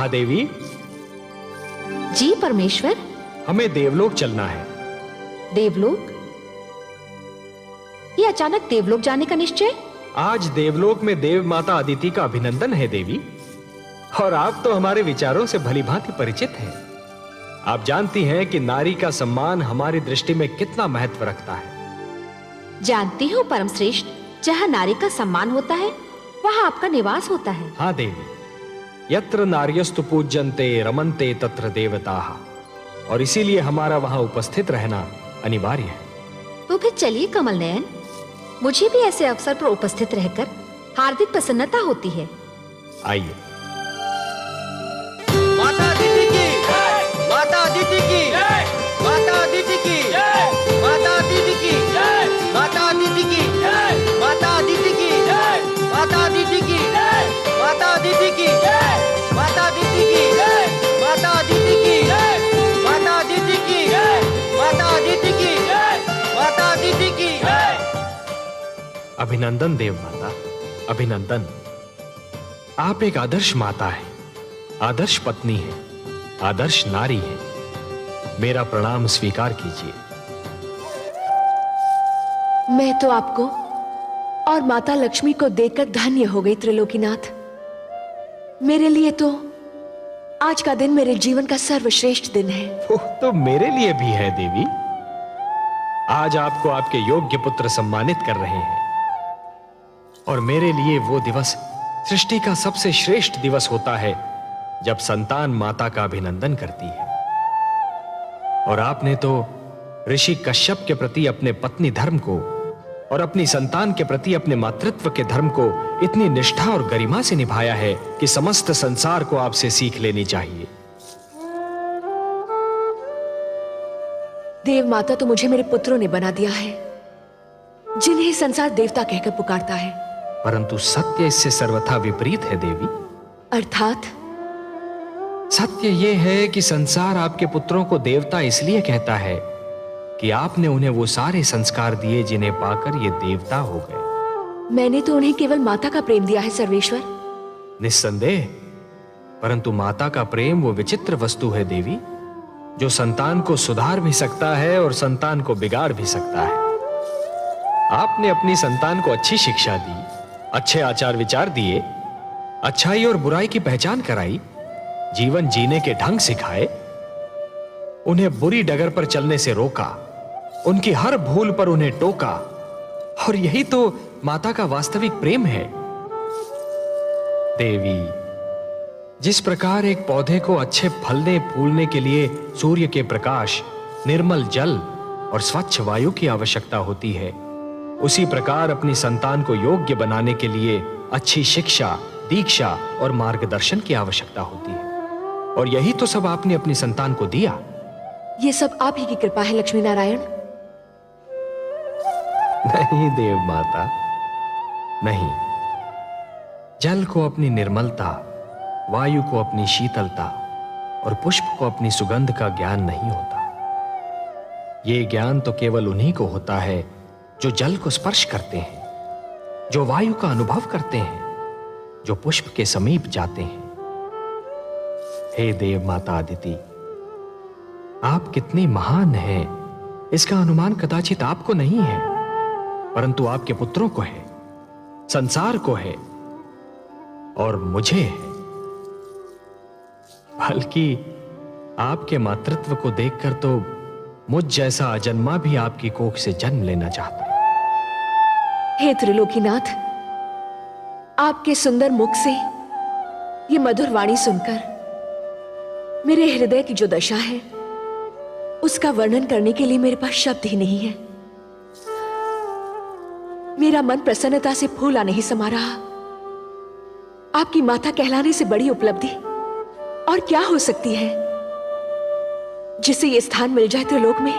महादेवी। जी परमेश्वर। हमें देवलोक चलना है। देवलोक? ये अचानक देवलोक जाने का निश्चय? आज देवलोक में देव माता अदिति का अभिनंदन है देवी, और आप तो हमारे विचारों से भलीभांति परिचित हैं। आप जानती हैं कि नारी का सम्मान हमारी दृष्टि में कितना महत्व रखता है। जानती हूँ परम श्रेष्ठ, जहाँ नारी का सम्मान होता है वहाँ आपका निवास होता है। हाँ देवी, यत्र नार्यस्तु पूज्यन्ते रमन्ते तत्र देवताः, और इसीलिए हमारा वहां उपस्थित रहना अनिवार्य है। तो फिर चलिए कमल नयन, मुझे भी ऐसे अवसर पर उपस्थित रहकर हार्दिक प्रसन्नता होती है। आइए। माता अदिति की, माता अदिति की, माता अदिति की, माता अदिति की, माता अदिति की, माता अदिति की, माता अदिति की, माता अदिति की, माता अदिति की, माता अदिति की, माता अदिति की, माता अदिति की, माता अदिति की। अभिनंदन देव माता, अभिनंदन। आप एक आदर्श माता है, आदर्श पत्नी है, आदर्श नारी है। मेरा प्रणाम स्वीकार कीजिए। मैं तो आपको और माता लक्ष्मी को देखकर धन्य हो गई त्रिलोकीनाथ। मेरे लिए तो आज का दिन मेरे जीवन का सर्वश्रेष्ठ दिन है। तो मेरे लिए भी है देवी। आज आपको आपके योग्य पुत्र सम्मानित कर रहे हैं, और मेरे लिए वो दिवस सृष्टि का सबसे श्रेष्ठ दिवस होता है जब संतान माता का अभिनंदन करती है। और आपने तो ऋषि कश्यप के प्रति अपने पत्नी धर्म को और अपनी संतान के प्रति अपने मातृत्व के धर्म को इतनी निष्ठा और गरिमा से निभाया है कि समस्त संसार को आपसे सीख लेनी चाहिए। देव माता तो मुझे मेरे पुत्रों ने बना दिया है, जिन्हें संसार देवता कहकर पुकारता है। परंतु सत्य इससे सर्वथा विपरीत है देवी। अर्थात? सत्य यह है कि संसार आपके पुत्रों को देवता इसलिए कहता है कि आपने उन्हें वो सारे संस्कार दिए जिन्हें पाकर ये देवता हो गए। मैंने तो उन्हें केवल माता का प्रेम दिया है सर्वेश्वर। निस्संदेह, परंतु माता का प्रेम वो विचित्र वस्तु है देवी, जो संतान को सुधार भी सकता है और संतान को बिगाड़ भी सकता है। आपने अपनी संतान को अच्छी शिक्षा दी, अच्छे आचार विचार दिए, अच्छाई और बुराई की पहचान कराई, जीवन जीने के ढंग सिखाए, उन्हें बुरी डगर पर चलने से रोका, उनकी हर भूल पर उन्हें टोका, और यही तो माता का वास्तविक प्रेम है। देवी, जिस प्रकार एक पौधे को अच्छे फलने फूलने के लिए सूर्य के प्रकाश, निर्मल जल और स्वच्छ वायु की आवश्यकता होती है, उसी प्रकार अपनी संतान को योग्य बनाने के लिए अच्छी शिक्षा, दीक्षा और मार्गदर्शन की आवश्यकता होती है। और यही तो सब आपने अपनी संतान को दिया। ये सब आप ही की कृपा है लक्ष्मी नारायण। नहीं देव माता, नहीं। जल को अपनी निर्मलता, वायु को अपनी शीतलता और पुष्प को अपनी सुगंध का ज्ञान नहीं होता। ये ज्ञान तो केवल उन्हीं को होता है जो जल को स्पर्श करते हैं, जो वायु का अनुभव करते हैं, जो पुष्प के समीप जाते हैं। हे देव माता अदिति, आप कितनी महान हैं, इसका अनुमान कदाचित आपको नहीं है, परंतु आपके पुत्रों को है, संसार को है और मुझे है। बल्कि आपके मातृत्व को देखकर तो मुझ जैसा अजन्मा भी आपकी कोख से जन्म लेना चाहता है। हे त्रिलोकीनाथ, आपके सुंदर मुख से ये मधुर वाणी सुनकर मेरे हृदय की जो दशा है उसका वर्णन करने के लिए मेरे पास शब्द ही नहीं है। मेरा मन प्रसन्नता से फूला नहीं समा रहा। आपकी माता कहलाने से बड़ी उपलब्धि और क्या हो सकती है? जिसे ये स्थान मिल जाए त्रिलोक में,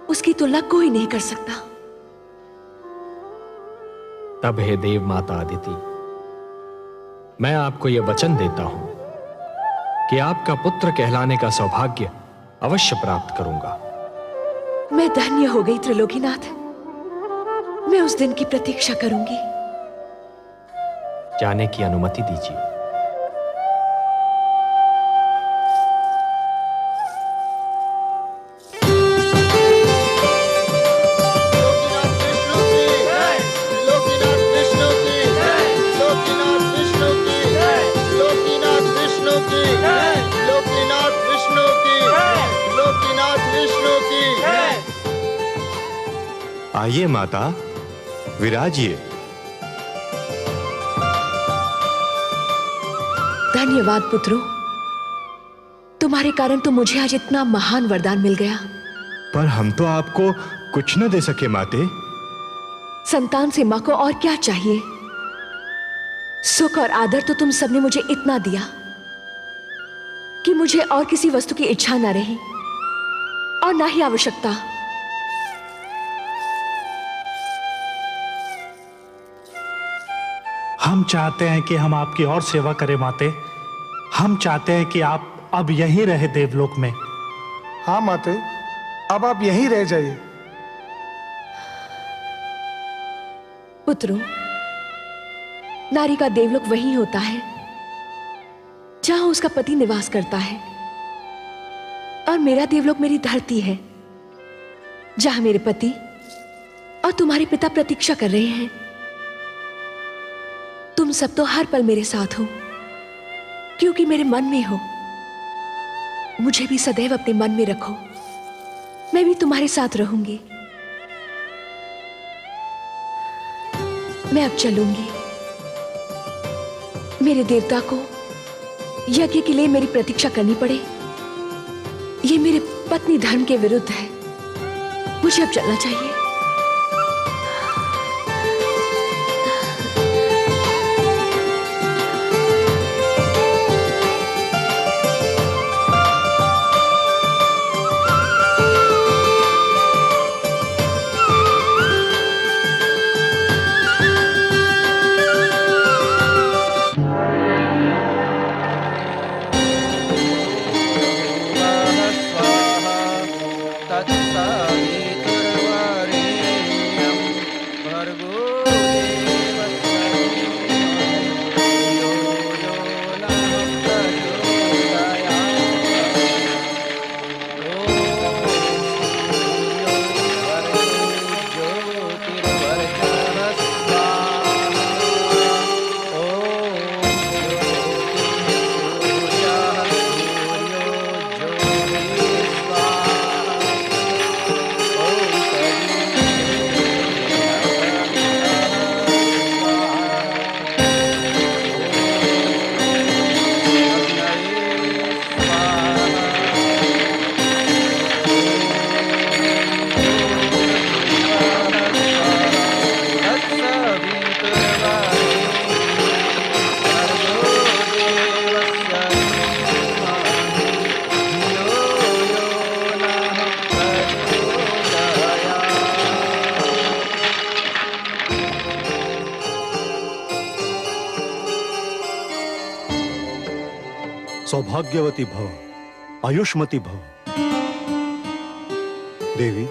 उसकी तुलना कोई नहीं कर सकता। तब हे देव माता अदिति, मैं आपको यह वचन देता हूं कि आपका पुत्र कहलाने का सौभाग्य अवश्य प्राप्त करूंगा। मैं धन्य हो गई त्रिलोकीनाथ। मैं उस दिन की प्रतीक्षा करूंगी। जाने की अनुमति दीजिए। आइए माता, विराजिए। धन्यवाद पुत्रों, तुम्हारे कारण तो मुझे आज इतना महान वरदान मिल गया। पर हम तो आपको कुछ न दे सके माते। संतान से मां को और क्या चाहिए? सुख और आदर तो तुम सबने मुझे इतना दिया कि मुझे और किसी वस्तु की इच्छा ना रही और ना ही आवश्यकता। हम चाहते हैं कि हम आपकी और सेवा करें माते। हम चाहते हैं कि आप अब यहीं रहे देवलोक में। हाँ माते, अब आप यहीं रह जाइए। पुत्रों, नारी का देवलोक वही होता है जहां उसका पति निवास करता है, और मेरा देवलोक मेरी धरती है जहां मेरे पति और तुम्हारे पिता प्रतीक्षा कर रहे हैं। तुम सब तो हर पल मेरे साथ हो क्योंकि मेरे मन में हो। मुझे भी सदैव अपने मन में रखो, मैं भी तुम्हारे साथ रहूंगी। मैं अब चलूंगी। मेरे देवता को यज्ञ के लिए मेरी प्रतीक्षा करनी पड़े, ये मेरे पत्नी धर्म के विरुद्ध है। मुझे अब चलना चाहिए। सौभाग्यवती भव, आयुष्मती भव। देवी,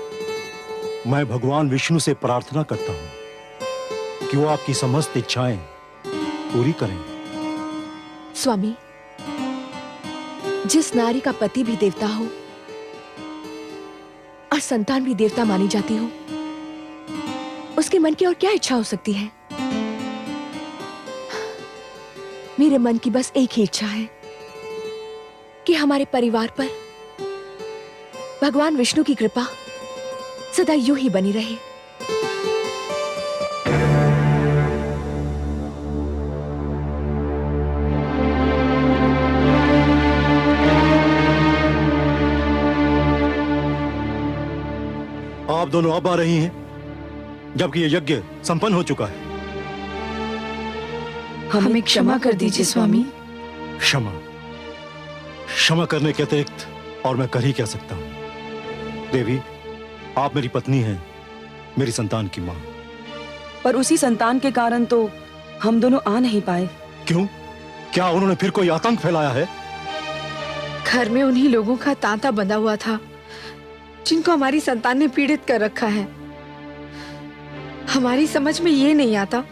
मैं भगवान विष्णु से प्रार्थना करता हूं कि वो आपकी समस्त इच्छाएं पूरी करें। स्वामी, जिस नारी का पति भी देवता हो और संतान भी देवता मानी जाती हो, उसके मन की और क्या इच्छा हो सकती है? मेरे मन की बस एक ही इच्छा है कि हमारे परिवार पर भगवान विष्णु की कृपा सदा यूं ही बनी रहे। आप दोनों अब आ रही हैं जबकि यह यज्ञ संपन्न हो चुका है। हमें क्षमा कर दीजिए स्वामी। क्षमा क्षमा करने के अतिरिक्त और मैं कर ही क्या सकता हूं। देवी, आप मेरी पत्नी हैं, मेरी संतान की मां। पर उसी संतान के कारण तो हम दोनों आ नहीं पाए। क्यों? क्या उन्होंने फिर कोई आतंक फैलाया है? घर में उन्हीं लोगों का तांता बंधा हुआ था जिनको हमारी संतान ने पीड़ित कर रखा है। हमारी समझ में ये नहीं आता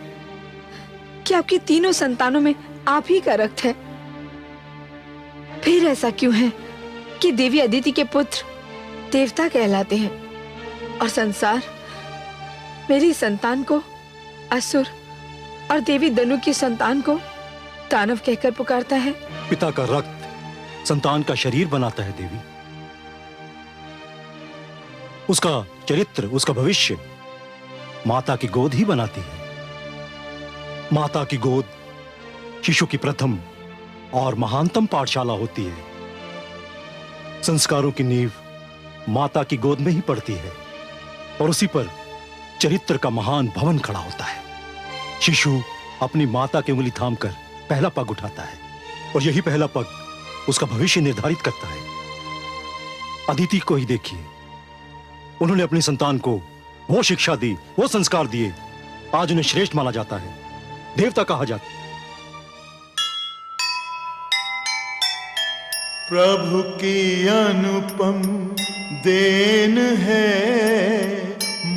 कि आपकी तीनों संतानों में आप ही का रक्त है। फिर ऐसा क्यों है कि देवी अदिति के पुत्र देवता कहलाते हैं और संसार मेरी संतान को असुर और देवी दनु की संतान को दानव कहकर पुकारता है? पिता का रक्त संतान का शरीर बनाता है देवी। उसका चरित्र, उसका भविष्य माता की गोद ही बनाती है। माता की गोद शिशु की प्रथम और महानतम पाठशाला होती है। संस्कारों की नींव माता की गोद में ही पड़ती है और उसी पर चरित्र का महान भवन खड़ा होता है। शिशु अपनी माता की उंगली थामकर पहला पग उठाता है और यही पहला पग उसका भविष्य निर्धारित करता है। अदिति को ही देखिए, उन्होंने अपनी संतान को वो शिक्षा दी, वो संस्कार दिए, आज उन्हें श्रेष्ठ माना जाता है, देवता कहा जाता है। प्रभु की अनुपम देन है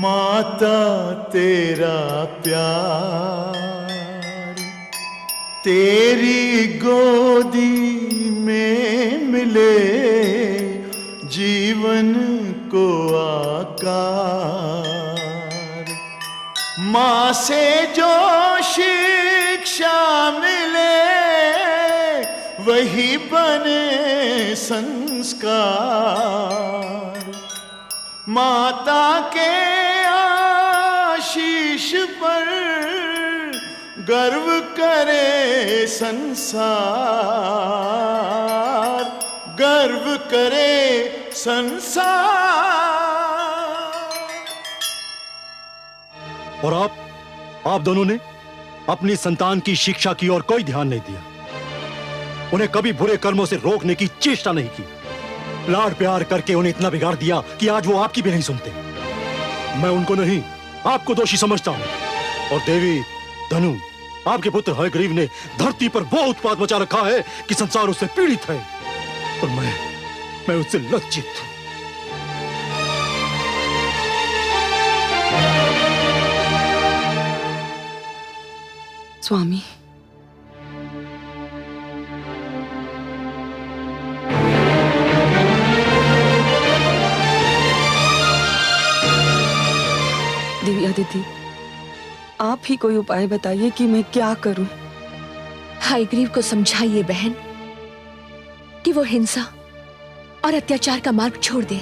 माता तेरा प्यार, तेरी गोदी में मिले जीवन को आकार। माँ से जो शिक्षा मिले वही बने संस्कार। माता के आशीष पर गर्व करे संसार, गर्व करे संसार। और आप दोनों ने अपनी संतान की शिक्षा की ओर कोई ध्यान नहीं दिया, उन्हें कभी बुरे कर्मों से रोकने की चेष्टा नहीं की। लाड प्यार करके उन्हें इतना बिगाड़ दिया कि आज वो आपकी भी नहीं सुनते। मैं उनको नहीं, आपको दोषी समझता हूं। और देवी धनु, आपके पुत्र हयग्रीव ने धरती पर वो उत्पात मचा रखा है कि संसार उससे पीड़ित है और मैं उससे लज्जित हूं। स्वामी, देवी अदिति, आप ही कोई उपाय बताइए कि मैं क्या करूं। हयग्रीव को समझाइए बहन कि वो हिंसा और अत्याचार का मार्ग छोड़ दे।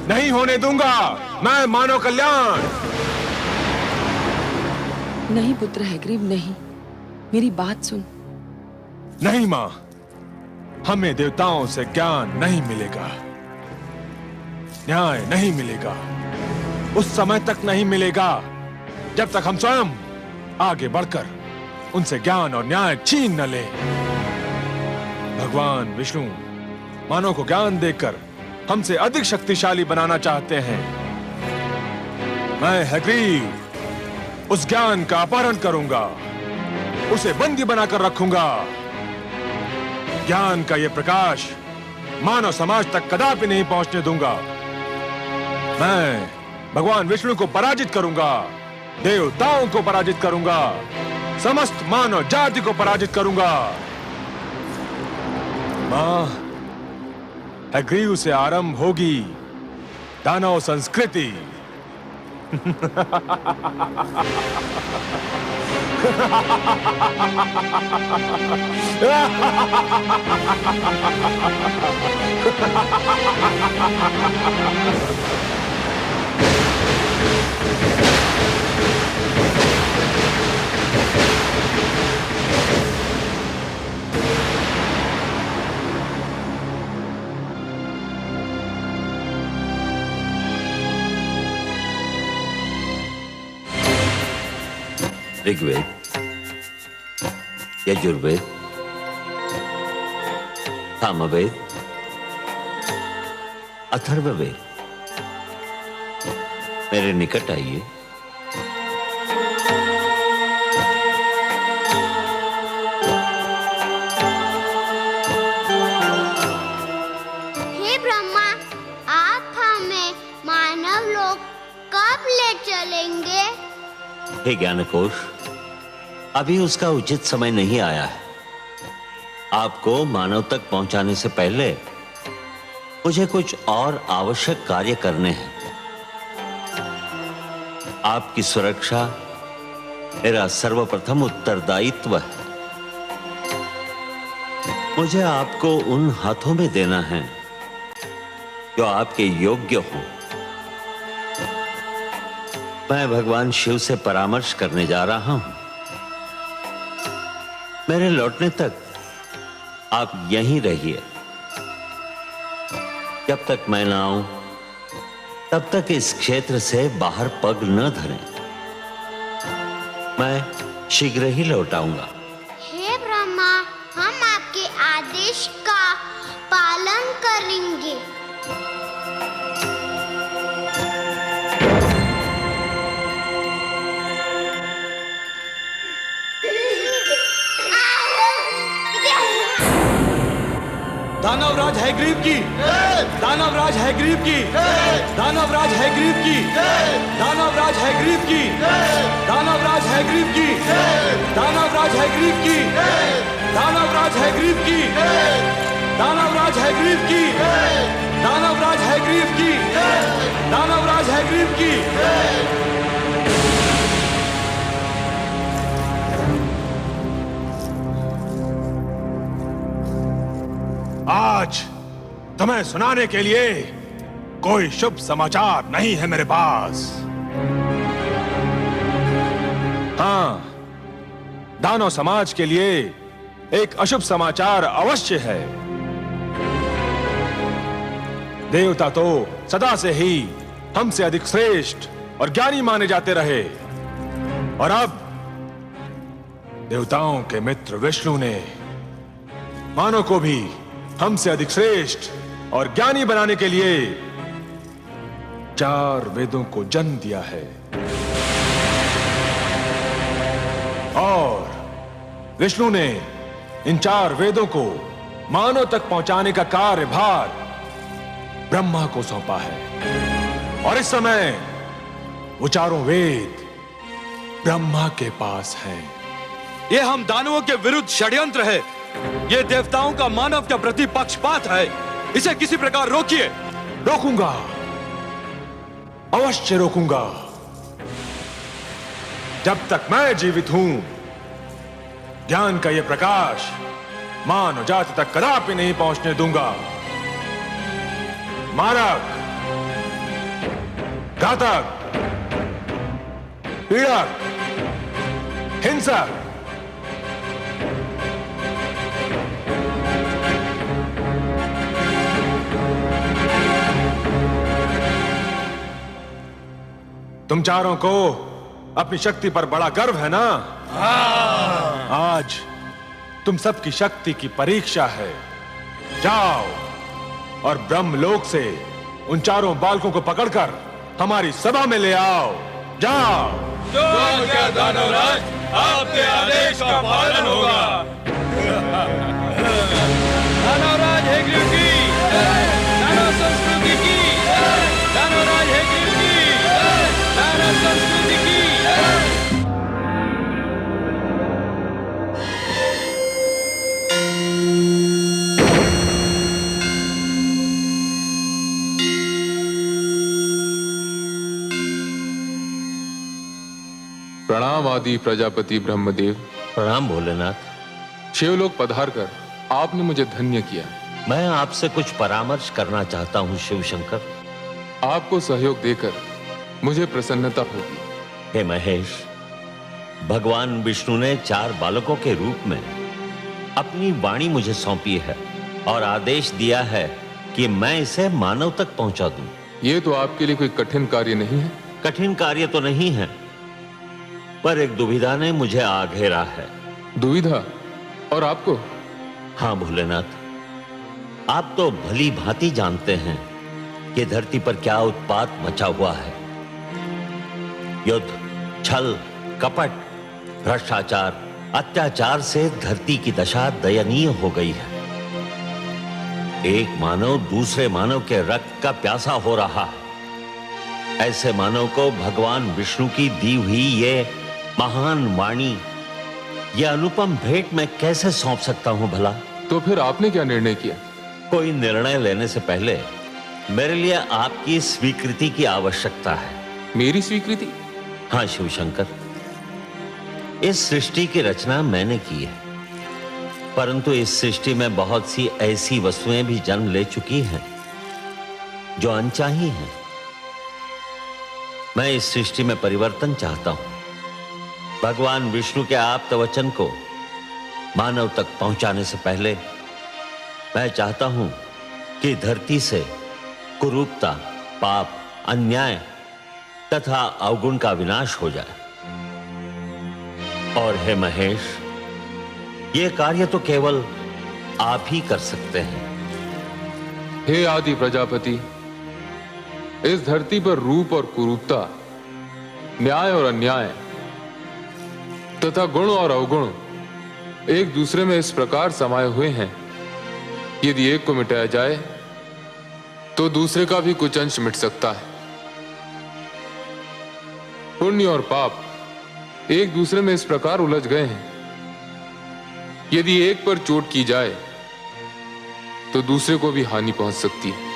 नहीं होने दूंगा मैं मानव कल्याण। नहीं पुत्र हयग्रीव, नहीं, मेरी बात सुन। नहीं मां, हमें देवताओं से ज्ञान नहीं मिलेगा, न्याय नहीं मिलेगा, उस समय तक नहीं मिलेगा जब तक हम स्वयं आगे बढ़कर उनसे ज्ञान और न्याय छीन न लें। भगवान विष्णु मानव को ज्ञान देकर हमसे अधिक शक्तिशाली बनाना चाहते हैं। मैं हयग्रीव उस ज्ञान का अपहरण करूंगा, उसे बंदी बनाकर रखूंगा। ज्ञान का यह प्रकाश मानव समाज तक कदापि नहीं पहुंचने दूंगा। मैं भगवान विष्णु को पराजित करूंगा, देवताओं को पराजित करूंगा, समस्त मानव जाति को पराजित करूंगा। मां, हयग्रीव से आरंभ होगी दानव संस्कृति। ऋग्वेद, यजुर्वेद, सामवेद, अथर्ववेद, मेरे निकट आइए। हे ब्रह्मा, आप हमें मानव लोक कब ले चलेंगे? हे ज्ञानकोश, अभी उसका उचित समय नहीं आया है। आपको मानव तक पहुंचाने से पहले मुझे कुछ और आवश्यक कार्य करने हैं। आपकी सुरक्षा मेरा सर्वप्रथम उत्तरदायित्व है। मुझे आपको उन हाथों में देना है जो आपके योग्य हो। मैं भगवान शिव से परामर्श करने जा रहा हूं। मेरे लौटने तक आप यहीं रहिए। जब तक मैं ना आऊं तब तक इस क्षेत्र से बाहर पग न धरें। मैं शीघ्र ही लौट आऊंगा। हे ब्रह्मा, हम आपके आदेश का पालन करेंगे। दानवराज हैग्रीव की, दानवराज हैग्रीव की, दानवराज हैग्रीव की, दानवराज हैग्रीव की, दानवराज हैग्रीव की, दानवराज हैग्रीव की, दानवराज हैग्रीव की, दानवराज हैग्रीव की, दानवराज हैग्रीव की, दानवराज हैग्रीव की। आज तुम्हें सुनाने के लिए कोई शुभ समाचार नहीं है मेरे पास। हाँ, दानव समाज के लिए एक अशुभ समाचार अवश्य है। देवता तो सदा से ही हमसे अधिक श्रेष्ठ और ज्ञानी माने जाते रहे, और अब देवताओं के मित्र विष्णु ने मानव को भी हमसे अधिक श्रेष्ठ और ज्ञानी बनाने के लिए 4 वेदों को जन्म दिया है। और विष्णु ने इन 4 वेदों को मानव तक पहुंचाने का कार्यभार ब्रह्मा को सौंपा है। और इस समय वो 4 वेद ब्रह्मा के पास हैं। ये हम दानवों के विरुद्ध षड्यंत्र है। ये देवताओं का मानव के प्रति पक्षपात है। इसे किसी प्रकार रोकिए। रोकूंगा, अवश्य रोकूंगा। जब तक मैं जीवित हूं, ज्ञान का यह प्रकाश मानव जाति तक कदापि नहीं पहुंचने दूंगा। मारक, घातक, पीड़क, हिंसक, तुम चारों को अपनी शक्ति पर बड़ा गर्व है ना? आज तुम सबकी शक्ति की परीक्षा है। जाओ और ब्रह्मलोक से उन 4 बालकों को पकड़कर हमारी सभा में ले आओ। जाओ। जो आज्ञा दानवराज, आपके आदेश का पालन होगा। दानवराज हैग्रीव की, दानव संस्कृति की, दानवराज हैग्रीव की, दानव संस्कृति की। प्रणाम आदि प्रजापति ब्रह्मदेव। प्रणाम भोलेनाथ। शिवलोक पधार कर आपने मुझे धन्य किया। मैं आपसे कुछ परामर्श करना चाहता हूँ शिव शंकर। आपको सहयोग देकर मुझे प्रसन्नता होगी। हे महेश, भगवान विष्णु ने 4 बालकों के रूप में अपनी वाणी मुझे सौंपी है और आदेश दिया है कि मैं इसे मानव तक पहुंचा दूं। ये तो आपके लिए कोई कठिन कार्य नहीं है। कठिन कार्य तो नहीं है, पर एक दुविधा ने मुझे आ घेरा है। दुविधा? और आपको? हाँ भोलेनाथ, आप तो भली भांति जानते हैं कि धरती पर क्या उत्पात मचा हुआ है। युद्ध, छल, कपट, भ्रष्टाचार, अत्याचार से धरती की दशा दयनीय हो गई है। एक मानव दूसरे मानव के रक्त का प्यासा हो रहा है। ऐसे मानव को भगवान विष्णु की दी हुई ये महान वाणी, यह अनुपम भेंट मैं कैसे सौंप सकता हूं भला? तो फिर आपने क्या निर्णय किया? कोई निर्णय लेने से पहले मेरे लिए आपकी स्वीकृति की आवश्यकता है। मेरी स्वीकृति? हाँ शिव शंकर, इस सृष्टि की रचना मैंने की है, परंतु इस सृष्टि में बहुत सी ऐसी वस्तुएं भी जन्म ले चुकी हैं जो अनचाही हैं। मैं इस सृष्टि में परिवर्तन चाहता हूं। भगवान विष्णु के आप्त वचन को मानव तक पहुंचाने से पहले मैं चाहता हूं कि धरती से कुरूपता, पाप, अन्याय तथा अवगुण का विनाश हो जाए। और हे महेश, यह कार्य तो केवल आप ही कर सकते हैं। हे आदि प्रजापति, इस धरती पर रूप और कुरूपता, न्याय और अन्याय तथा गुण और अवगुण एक दूसरे में इस प्रकार समाये हुए हैं, यदि एक को मिटाया जाए तो दूसरे का भी कुछ अंश मिट सकता है। पुण्य और पाप एक दूसरे में इस प्रकार उलझ गए हैं, यदि एक पर चोट की जाए तो दूसरे को भी हानि पहुंच सकती है।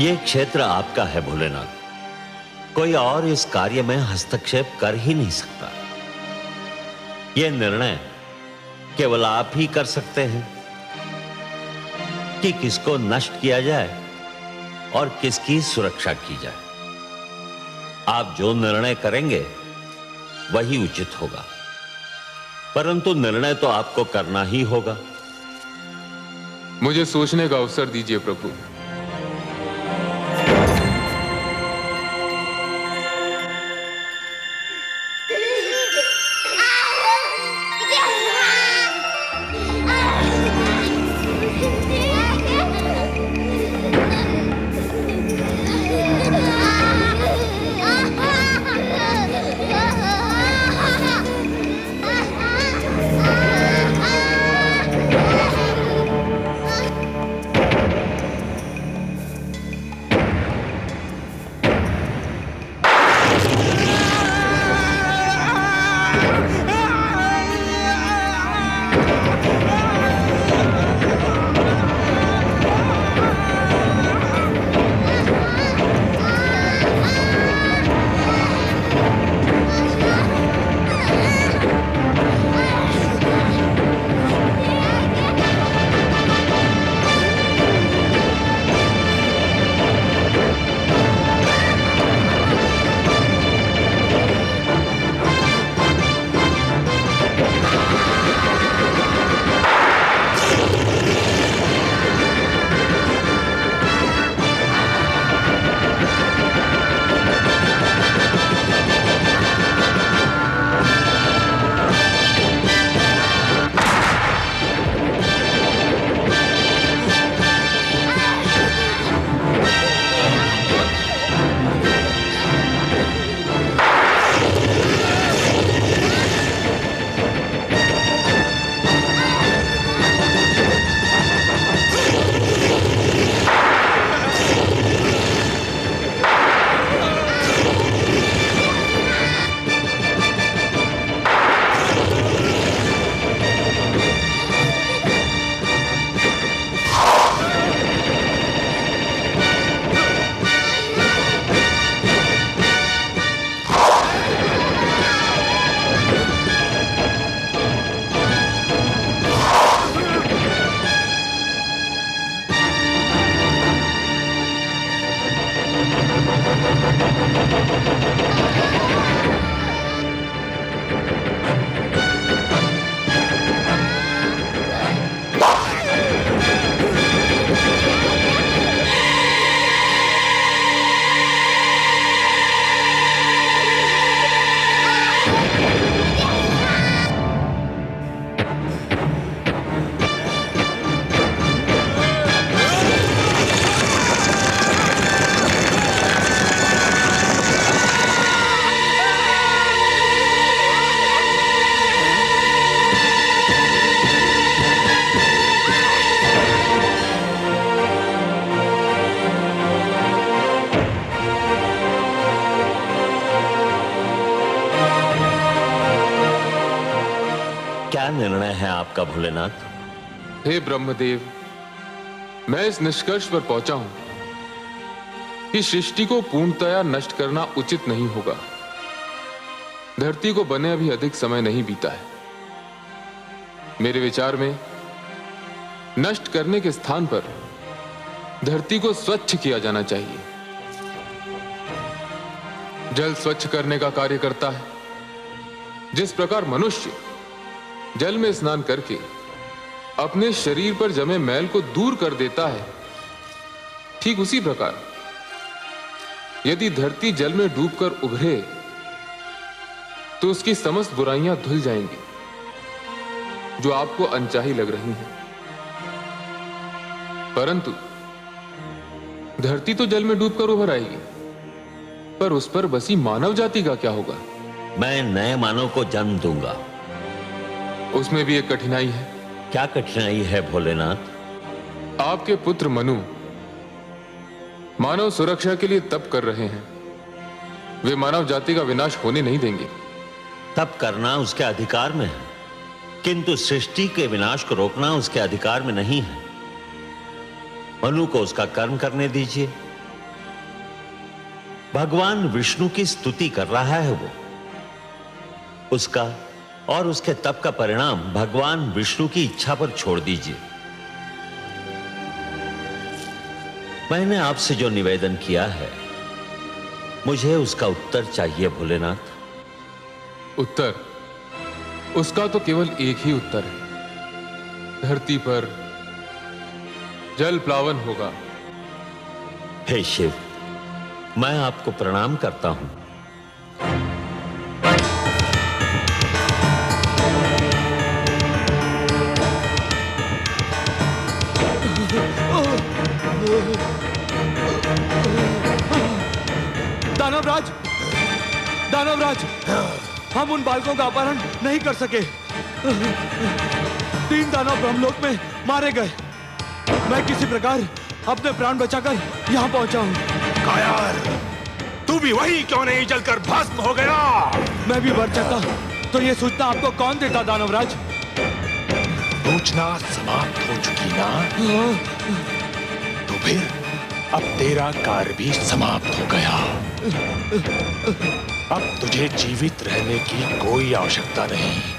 यह क्षेत्र आपका है भोलेनाथ, कोई और इस कार्य में हस्तक्षेप कर ही नहीं सकता। यह निर्णय केवल आप ही कर सकते हैं कि किसको नष्ट किया जाए और किसकी सुरक्षा की जाए। आप जो निर्णय करेंगे वही उचित होगा, परंतु निर्णय तो आपको करना ही होगा। मुझे सोचने का अवसर दीजिए प्रभु। निर्णय है आपका भोलेनाथ? हे ब्रह्मदेव, मैं इस निष्कर्ष पर पहुंचा हूं कि सृष्टि को पूर्णतया नष्ट करना उचित नहीं होगा। धरती को बने अभी अधिक समय नहीं बीता है। मेरे विचार में नष्ट करने के स्थान पर धरती को स्वच्छ किया जाना चाहिए। जल स्वच्छ करने का कार्य करता है। जिस प्रकार मनुष्य जल में स्नान करके अपने शरीर पर जमे मैल को दूर कर देता है, ठीक उसी प्रकार यदि धरती जल में डूबकर उभरे तो उसकी समस्त बुराइयां धुल जाएंगी जो आपको अनचाही लग रही हैं। परंतु धरती तो जल में डूबकर उभर आएगी, पर उस पर बसी मानव जाति का क्या होगा? मैं नए मानव को जन्म दूंगा। उसमें भी एक कठिनाई है। क्या कठिनाई है भोलेनाथ? आपके पुत्र मनु मानव सुरक्षा के लिए तप कर रहे हैं। वे मानव जाति का विनाश होने नहीं देंगे। तप करना उसके अधिकार में है, किंतु सृष्टि के विनाश को रोकना उसके अधिकार में नहीं है। मनु को उसका कर्म करने दीजिए। भगवान विष्णु की स्तुति कर रहा है वो। उसका और उसके तप का परिणाम भगवान विष्णु की इच्छा पर छोड़ दीजिए। मैंने आपसे जो निवेदन किया है, मुझे उसका उत्तर चाहिए भोलेनाथ। उत्तर? उसका तो केवल एक ही उत्तर है। धरती पर जल प्लावन होगा। हे शिव, मैं आपको प्रणाम करता हूं। दानवराज, दानवराज, हम उन बालकों का अपहरण नहीं कर सके। 3 दानव ब्रह्मलोक में मारे गए। मैं किसी प्रकार अपने प्राण बचाकर यहाँ पहुंचा हूँ। कायर, तू भी वही क्यों नहीं जलकर भस्म हो गया? मैं भी मर जाता तो ये सूचना आपको कौन देता दानवराज? सूचना समाप्त हो चुकी ना? तो फिर अब तेरा कार्य भी समाप्त हो गया। अब तुझे जीवित रहने की कोई आवश्यकता नहीं।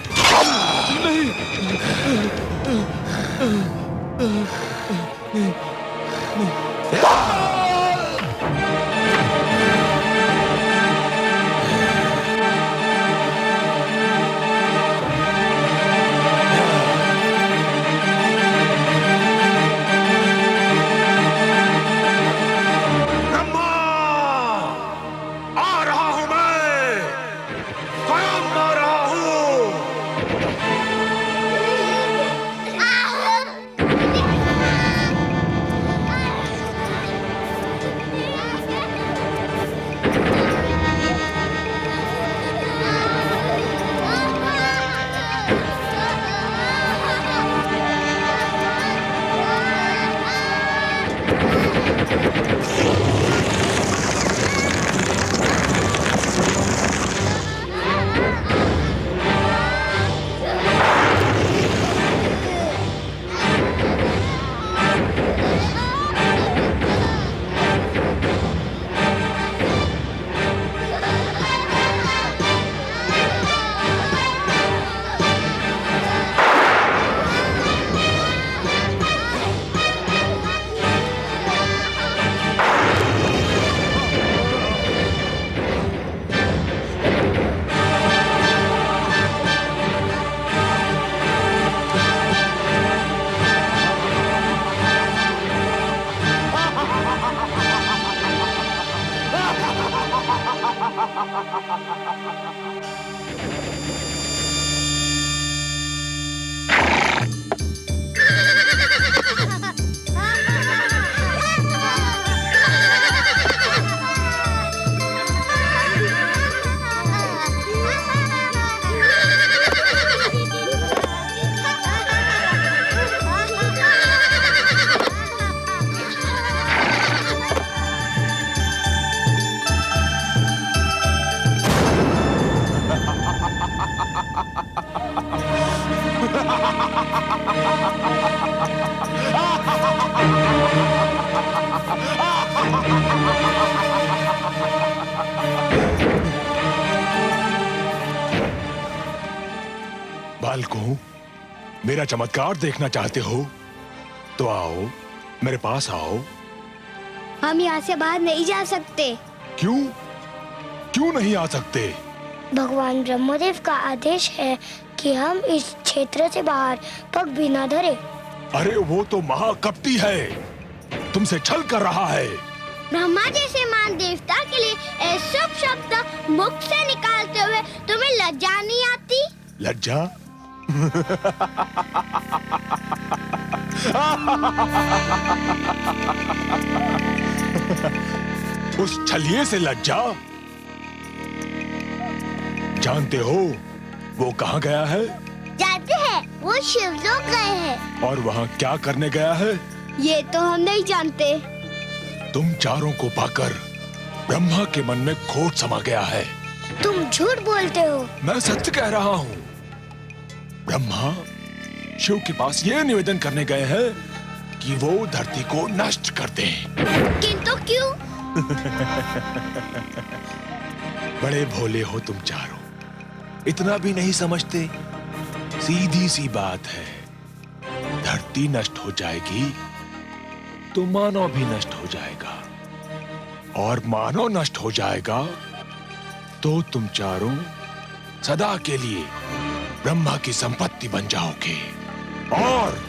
बालकों, मेरा चमत्कार देखना चाहते हो तो आओ, मेरे पास आओ। हम यहाँ से बाहर नहीं जा सकते। क्यों? क्यों नहीं आ सकते? भगवान ब्रह्मदेव का आदेश है कि हम इस क्षेत्र से बाहर पग भी न धरे। अरे वो तो महाकपटी है, तुमसे छल कर रहा है। ब्रह्मा जैसे महान देवता के लिए अशुभ शब्द मुख से निकालते हुए तुम्हें लज्जा नहीं आती? लज्जा? उस छलिए से लज्जा? जानते हो वो कहाँ गया है? जानते हैं, वो शिवलोक गए हैं। और वहाँ क्या करने गया है? ये तो हम नहीं जानते। तुम चारों को पाकर ब्रह्मा के मन में खोट समा गया है। तुम झूठ बोलते हो। मैं सत्य कह रहा हूँ। ब्रह्मा शिव के पास ये निवेदन करने गए हैं कि वो धरती को नष्ट कर दें। किंतु क्यों? बड़े भोले हो तुम चारों, इतना भी नहीं समझते। सीधी सी बात है, धरती नष्ट हो जाएगी तो मानव भी नष्ट हो जाएगा, और मानव नष्ट हो जाएगा तो तुम चारों सदा के लिए ब्रह्मा की संपत्ति बन जाओगे, और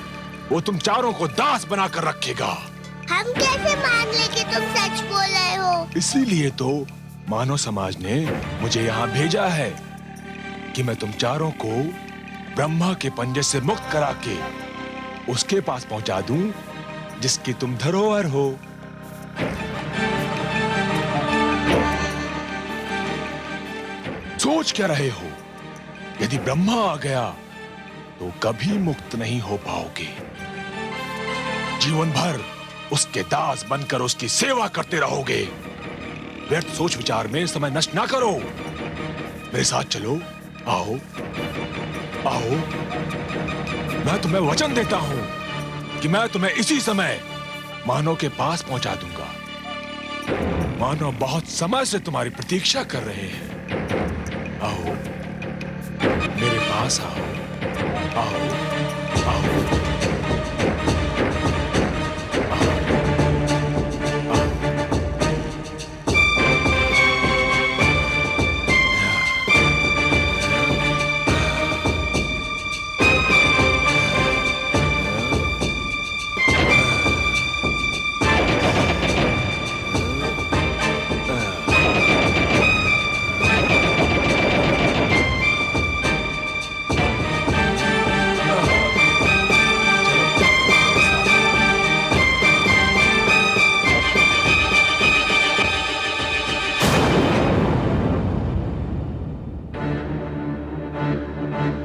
वो तुम चारों को दास बनाकर रखेगा। हम कैसे मान ले कि तुम सच बोल रहे हो? इसीलिए तो मानव समाज ने मुझे यहाँ भेजा है कि मैं तुम चारों को ब्रह्मा के पंजे से मुक्त करा के उसके पास पहुंचा दूं जिसकी तुम धरोहर हो। सोच क्या रहे हो? यदि ब्रह्मा आ गया तो कभी मुक्त नहीं हो पाओगे। जीवन भर उसके दास बनकर उसकी सेवा करते रहोगे। व्यर्थ सोच विचार में समय नष्ट ना करो। मेरे साथ चलो, आओ आओ। मैं तुम्हें वचन देता हूं कि मैं तुम्हें इसी समय मानव के पास पहुंचा दूंगा। मानव बहुत समय से तुम्हारी प्रतीक्षा कर रहे हैं। आओ मेरे पास आओ, आओ आओ।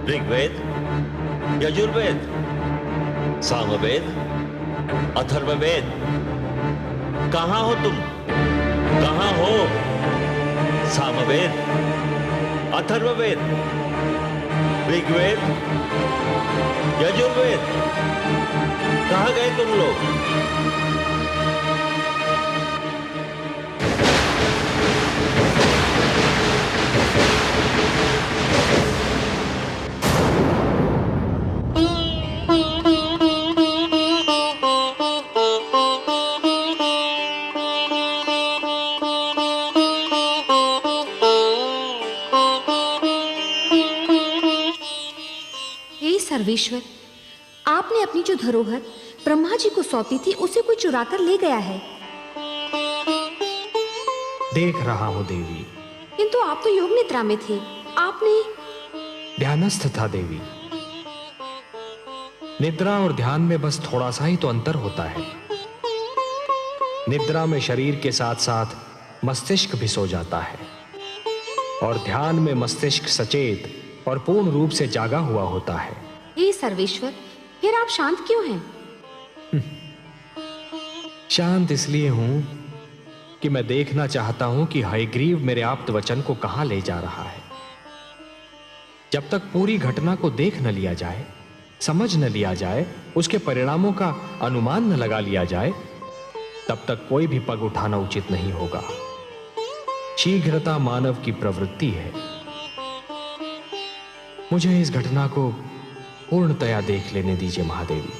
ऋग्वेद, यजुर्वेद, सामवेद, अथर्ववेद, कहाँ हो तुम? कहाँ हो? सामवेद, अथर्ववेद, ऋग्वेद, यजुर्वेद, कहाँ गए तुम लोग? सर्वेश्वर, आपने अपनी जो धरोहर ब्रह्मा जी को सौंपी थी उसे कोई चुरा कर ले गया है। देख रहा हूं देवी। किंतु आप तो योग निद्रा में थे। आपने? ध्यानस्थ था देवी। निद्रा और ध्यान में बस थोड़ा सा ही तो अंतर होता है। निद्रा में शरीर के साथ साथ मस्तिष्क भी सो जाता है, और ध्यान में मस्तिष्क सचेत और पूर्ण रूप से जागा हुआ होता है। हे सर्वेश्वर, फिर आप शांत क्यों हैं? शांत इसलिए हूं कि मैं देखना चाहता हूं कि हयग्रीव मेरे आप्त वचन को कहां ले जा रहा है। जब तक पूरी घटना को देख न लिया जाए, समझ न लिया जाए, उसके परिणामों का अनुमान न लगा लिया जाए, तब तक कोई भी पग उठाना उचित नहीं होगा। शीघ्रता मानव की प्रवृत्ति है। मुझे इस घटना को पूर्णतया देख लेने दीजिए महादेवी।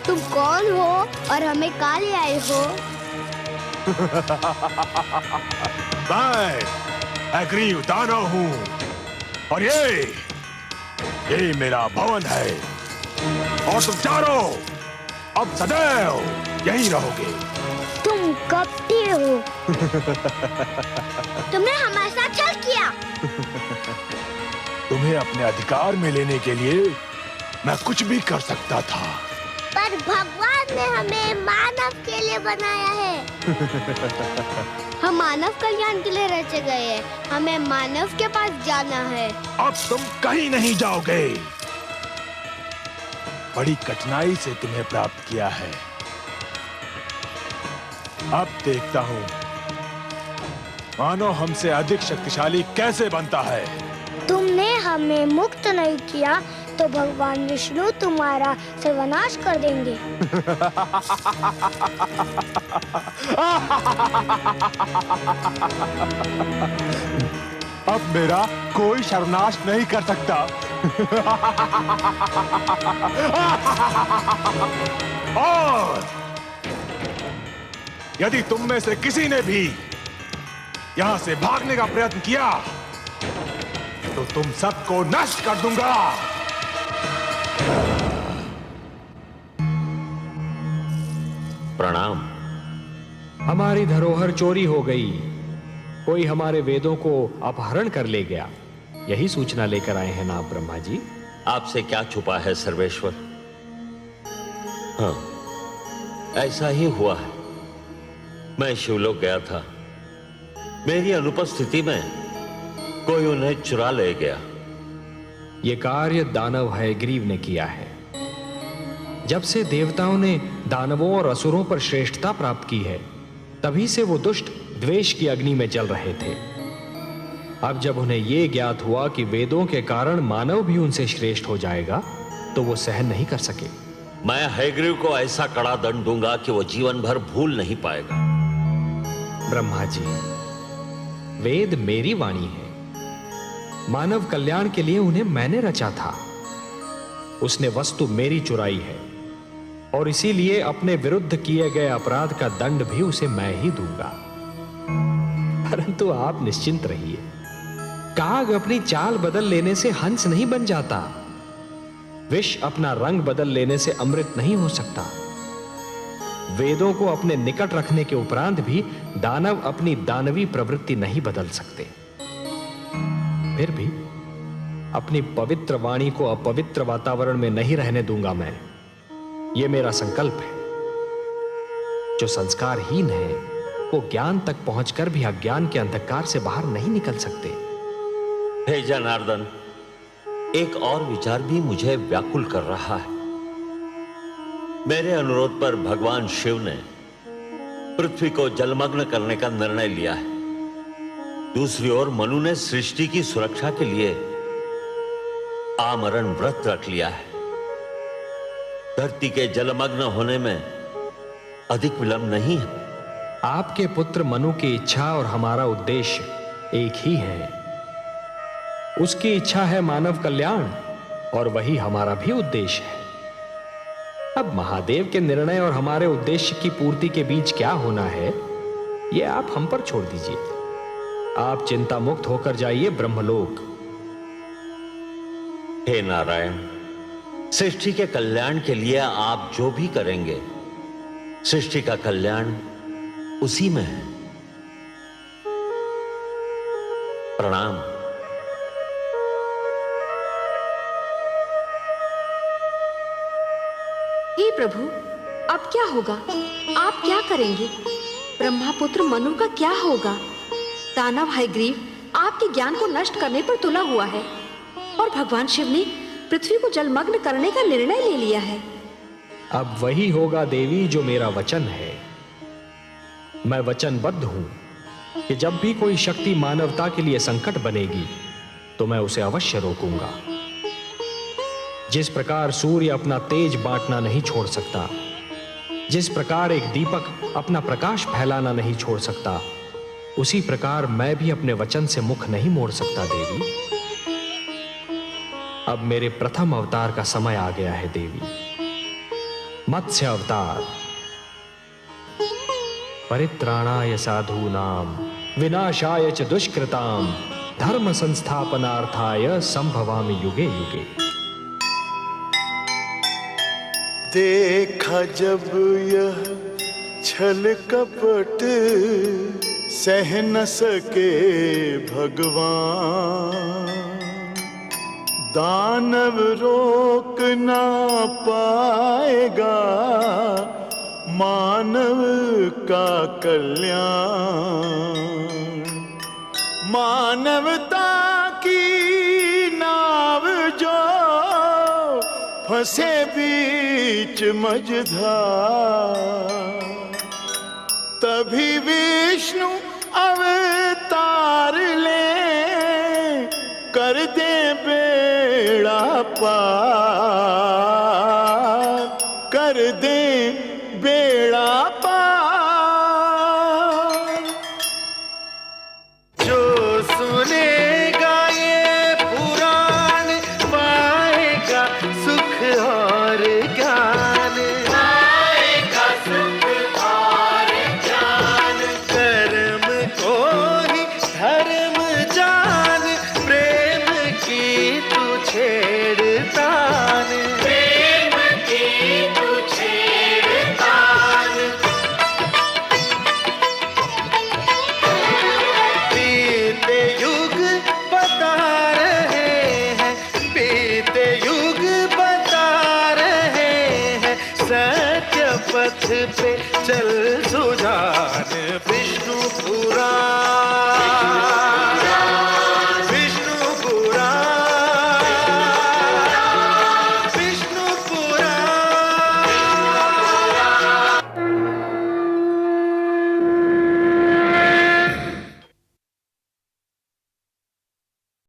तुम कौन हो और हमें कहाँ ले आए हो? मैं अग्रीव दानव हूँ और ये मेरा भवन है और तुम चारों अब सदैव यहीं रहोगे। तुम कपटी हो। तुमने हमारे साथ छल किया। तुम्हें अपने अधिकार में लेने के लिए मैं कुछ भी कर सकता था, पर भगवान ने हमें मानव के लिए बनाया है। हम मानव कल्याण के लिए रचे गए हैं। हमें मानव के पास जाना है। अब तुम कहीं नहीं जाओगे। बड़ी कठिनाई से तुम्हें प्राप्त किया है। अब देखता हूँ मानो हमसे अधिक शक्तिशाली कैसे बनता है। तुमने हमें मुक्त नहीं किया तो भगवान विष्णु तुम्हारा सर्वनाश कर देंगे। अब मेरा कोई सर्वनाश नहीं कर सकता। और यदि तुम में से किसी ने भी यहां से भागने का प्रयत्न किया तो तुम सबको नष्ट कर दूंगा। प्रणाम। हमारी धरोहर चोरी हो गई। कोई हमारे वेदों को अपहरण कर ले गया। यही सूचना लेकर आए हैं ना आप ब्रह्मा जी? आपसे क्या छुपा है सर्वेश्वर? हाँ, ऐसा ही हुआ है। मैं शिवलोक गया था। मेरी अनुपस्थिति में कोई उन्हें चुरा ले गया। यह कार्य दानव हयग्रीव ने किया है। जब से देवताओं ने दानवों और असुरों पर श्रेष्ठता प्राप्त की है, तभी से वो दुष्ट द्वेष की अग्नि में जल रहे थे। अब जब उन्हें यह ज्ञात हुआ कि वेदों के कारण मानव भी उनसे श्रेष्ठ हो जाएगा, तो वो सहन नहीं कर सके। मैं हयग्रीव को ऐसा कड़ा दंड दूंगा कि वो जीवन भर भूल नहीं पाएगा। ब्रह्मा जी, वेद मेरी वाणी है। मानव कल्याण के लिए उन्हें मैंने रचा था। उसने वस्तु मेरी चुराई है और इसीलिए अपने विरुद्ध किए गए अपराध का दंड भी उसे मैं ही दूंगा। परंतु आप निश्चिंत रहिए। काग अपनी चाल बदल लेने से हंस नहीं बन जाता। विष अपना रंग बदल लेने से अमृत नहीं हो सकता। वेदों को अपने निकट रखने के उपरांत भी दानव अपनी दानवी प्रवृत्ति नहीं बदल सकते। फिर भी अपनी पवित्र वाणी को अपवित्र वातावरण में नहीं रहने दूंगा मैं। यह मेरा संकल्प है। जो संस्कारहीन है वो ज्ञान तक पहुंचकर भी अज्ञान के अंधकार से बाहर नहीं निकल सकते। हे जनार्दन, एक और विचार भी मुझे व्याकुल कर रहा है। मेरे अनुरोध पर भगवान शिव ने पृथ्वी को जलमग्न करने का निर्णय लिया है। दूसरी ओर मनु ने सृष्टि की सुरक्षा के लिए आमरण व्रत रख लिया है। धरती के जलमग्न होने में अधिक विलंब नहीं है। आपके पुत्र मनु की इच्छा और हमारा उद्देश्य एक ही है। उसकी इच्छा है मानव कल्याण और वही हमारा भी उद्देश्य है। अब महादेव के निर्णय और हमारे उद्देश्य की पूर्ति के बीच क्या होना है, यह आप हम पर छोड़ दीजिए। आप चिंता मुक्त होकर जाइए ब्रह्मलोक। हे नारायण, सृष्टि के कल्याण के लिए आप जो भी करेंगे, सृष्टि का कल्याण उसी में है। प्रणाम। हे प्रभु, अब क्या होगा? आप क्या करेंगे? ब्रह्मापुत्र मनु का क्या होगा? दानव हयग्रीव आपके ज्ञान को नष्ट करने पर तुला हुआ है और भगवान शिव ने पृथ्वी को जलमग्न करने का निर्णय ले लिया है। अब वही होगा देवी जो मेरा वचन है। मैं वचनबद्ध हूं कि जब भी कोई शक्ति मानवता के लिए संकट बनेगी तो मैं उसे अवश्य रोकूंगा। जिस प्रकार सूर्य अपना तेज बांटना नहीं छोड़ सकता, जिस प्रकार एक दीपक अपना प्रकाश फैलाना नहीं छोड़ सकता, उसी प्रकार मैं भी अपने वचन से मुख नहीं मोड़ सकता देवी। अब मेरे प्रथम अवतार का समय आ गया है देवी। मत्स्य अवतार, परित्राणाय साधूनां विनाशाय च दुष्कृतां धर्म संस्थापनार्थाय संभवामि युगे युगे। देखा जब यह छल कपट सह न सके भगवान, दानव रोक ना पाएगा मानव का कल्याण। मानवता की नाव जो फंसे बीच मझधार, तभी विष्णु अवतार ले कर दे बेड़ा पार, कर दे बेड़ा पार। जो सुनेगा ये पुराण पाएगा सुख और ज्ञान, पाएगा सुख और ज्ञान। कर्म को ही धर्म जान, प्रेम की तू छेड़तान, प्रेम की तू छेड़तान। बीते युग बता रहे हैं, बीते युग बता रहे हैं, सत्य पथ पे चल सुजान। विष्णु पुराण